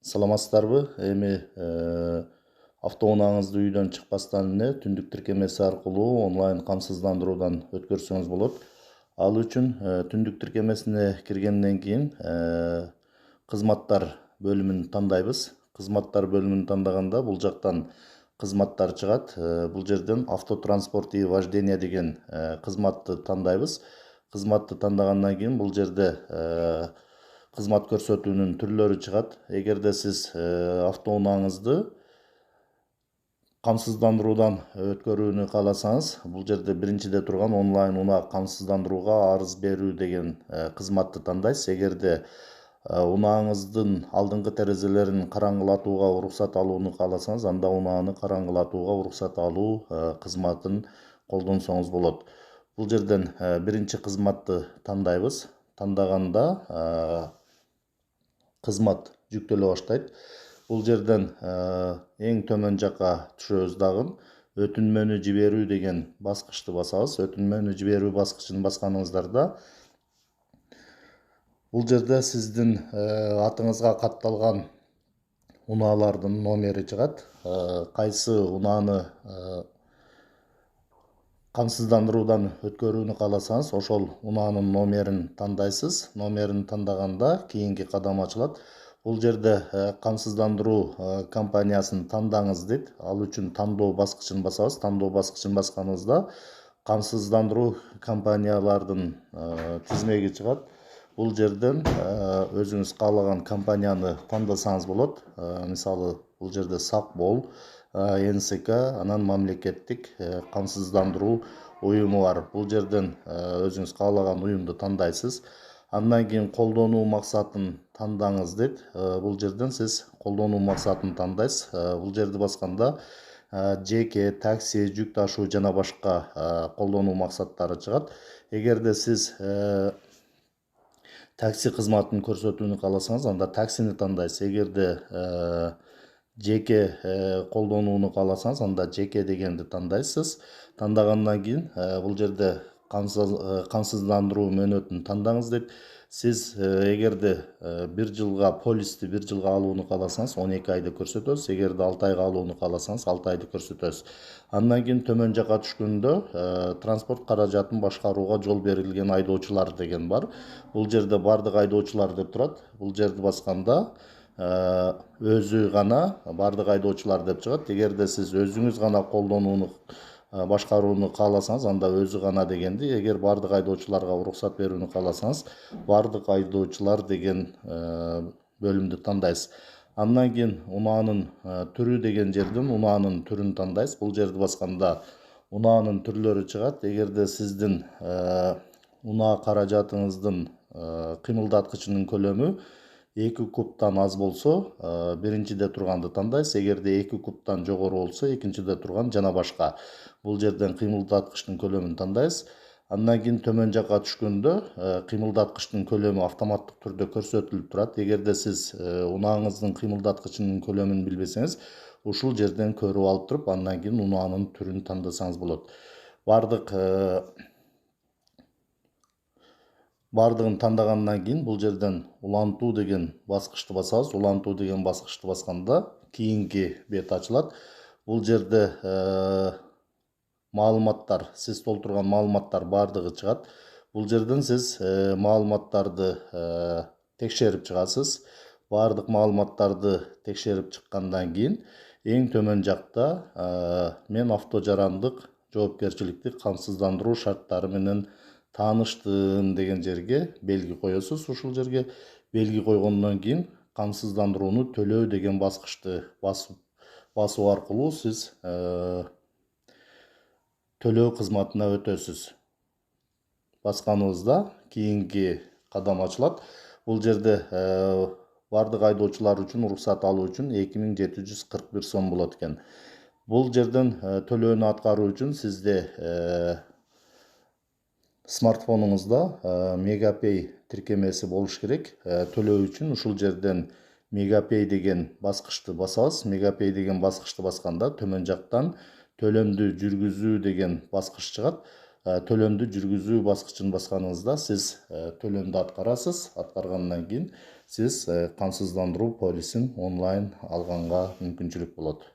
Саламатсыздарбы? Эми автоунааңызды үйдөн чыкпастан эле түндүк тиркемеси аркылуу онлайн камсыздандыруудан өткөрсөңүз болот. Ал үчүн түндүк тиркемесине киргенден кийин кызматтар бөлүмүн тандайбыз. Кызматтар бөлүмүн тандаганда бул жактан кызматтар чыгат. Бул жерден автотранспорт и вождение деген кызматты тандайбыз. Кызматты тандагандан кийин бул жерде кызмат көрсөтүүнүн түрлөрү чыгат. Эгерде сиз автоунааңызды камсыздандыруудан өткөрүүнү кааласаңыз, бул жерде биринчиде турган онлайн унаа камсыздандырууга арыз берүү деген кызматты тандайсыз. Эгерде унааңыздын алдыңкы терезелерин караңгылатууга уруксат алууну кааласаңыз, анда унааны караңгылатууга уруксат алуу кызматын колдонсоңуз болот. Бул жерден биринчи кызматты тандайбыз. Тандаганда кызмат жүктөлө баштайт. Бул жерден эң төмөн жакка түшөбүз дагы өтүнмөнү жиберүү деген баскычты басабыз. Өтүнмөнү жиберүү баскычын басканыңыздарда бул жерде сиздин атыңызга катталган унаалардын номери чыгат. Кайсы унааны камсыздандыруудан өткөрүүнү кааласаңыз, ошол унаанын номерин тандайсыз. Номерин тандаганда кийинки кадам ачылат. Бул жерде камсыздандыруу компаниясын тандаңыз дейт. Ал үчүн тандоо баскычын басабыз. Тандоо баскычын басканыбызда камсыздандыруу компаниялардын тизмеги чыгат. Бул жерден өзүңүз каалаган компанияны тандасаңыз болот. Мисалы, бул жерде Сакбол, НСК, анан мамлекеттик камсыздандыруу уюму бар. Бул жерден өзүңүз каалаган уюмду тандайсыз. Андан кийин колдонуу максатын тандаңыз дейт. Бул жерден сиз колдонуу максатын тандайсыз. Бул жерди басканда жеке, такси, жүк ташуу жана башка колдонуу максаттары чыгат. Эгерде сиз такси кызматын көрсөтүүнү кааласаңыз, анда таксини тандайсыз. Эгерде жеке колдонууну кааласаңыз, анда жеке дегенди тандайсыз. Тандагандан кийин бул жерде камсыздандыруу мөөнөтүн тандаңыз дейт. Сиз эгерде 1 жылга полисти 1 жылга алууну кааласаңыз, 12 айды көрсөтөбүз. Эгерде 6 айга алууну кааласаңыз, 6 айды көрсөтөбүз. Андан кийин төмөн жакка түшкөндө транспорт каражатын башкарууга жол берилген айдоочулар деген бар. Бул жерде бардык айдоочулар деп турат. Бул жерди басканда өзү гана бардык айдоочулар деп чыгат. Эгерде сиз өзүңүз гана колдонууну башкарууну кааласаңыз, анда өзү гана дегенди. Эгер бардык айдоочуларга уруксат берүүнү кааласаңыз, бардык айдоочулар деген бөлүмдү тандайсыз. Андан кийин унаанын түрү деген жерден унаанын түрүн тандайсыз. Бул жерди басканда унаанын түрлөрү чыгат. Эгерде сиздин унаа каражатыңыздын кыймылдаткычынын көлөмү 2 кубтан аз болсо, биринчиде турганды тандайсыз. Эгерде 2 кубтан жогору болсо, экинчиде турган жана башка. Бул жерден кыймылдаткычтын көлөмүн тандайсыз. Андан кийин төмөн жакка түшкөндө кыймылдаткычтын көлөмү автоматтык түрдө көрсөтүлүп турат. Эгерде сиз унааңыздын кыймылдаткычынын көлөмүн билбесеңиз, ушул жерден көрүп алып туруп, андан кийин унаанын түрүн тандасаңыз болот. Бардыгын тандагандан кийин бул жерден улантуу деген баскычты басабыз. Улантуу деген баскычты басканда кийинки бет ачылат. Бул жерде маалыматтар, сиз толтурган маалыматтар бардыгы чыгат. Бул жерден сиз маалыматтарды текшерип чыгасыз. Бардык маалыматтарды текшерип чыккандан кийин эң төмөн жакта мен автожарандык жоопкерчиликтик камсыздандыруу шарттары менен тааныштым деген жерге белги коесуз. Ушул жерге белги койгондон кийин камсыздандырууну төлөө деген баскычты басуу аркылуу сиз төлөө кызматына өтөсүз. Басканыбызда кийинки кадам ачылат. Бул жерде бардык айдоочулар үчүн уруксат алуу үчүн 2741 сом болот экен. Бул жерден төлөөнү аткаруу үчүн сизде смартфонуңузда Мегапей тиркемеси болуш керек. Төлөө үчүн ушул жерден Мегапей деген баскычты басабыз. Мегапей деген баскычты басканда төмөн жактан төлөмдү жүргүзүү деген баскыч чыгат. Төлөмдү жүргүзүү баскычын басканыңызда сиз төлөмдү аткарасыз. Аткаргандан кийин сіз қамсыздандыру полисін онлайн алғанға мүмкіншілік болады.